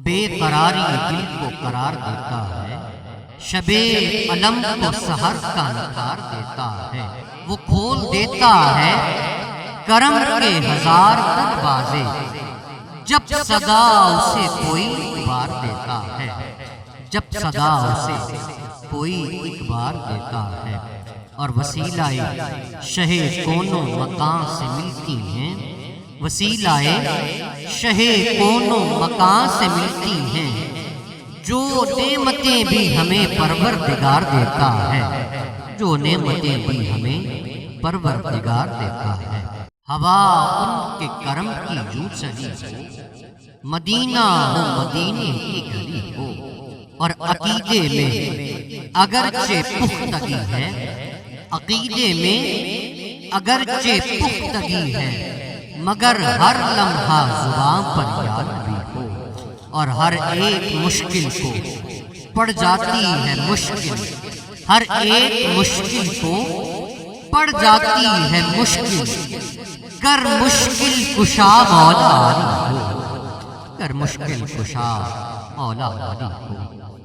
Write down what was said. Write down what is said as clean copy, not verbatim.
بے قراری دل کو قرار دیتا ہے، شب علم کو سحر کا نثار دیتا ہے، وہ کھول دیتا ہے کرم کے ہزار دروازے، جب صدا اسے کوئی اخبار دیتا ہے، جب صدا اسے کوئی اخبار دیتا ہے۔ اور وسیلہ شہ کونوں مکان سے ملتی ہیں، وسیلہ شہ کونوں مکان سے ملتی ہیں، جو نعمتیں بھی ہمیں پروردگار دیتا ہے، جو نعمتیں بھی ہمیں پروردگار دیتا ہے۔ ہوا ان کے کرم کی یوں چلی ہو، مدینہ ہو مدینے کی گلی ہو، اور عقیدے میں اگرچہ پختگی ہے، عقیدے میں اگرچہ پختگی ہے، مگر ہر لمحہ زبان پر یاد بھی ہو، اور ہر ایک مشکل کو پڑ جاتی ہے مشکل، ہر ایک مشکل کو پڑ جاتی ہے مشکل، کر مشکل کشا مولا علی ہو، کر مشکل کشا مولا علی ہو۔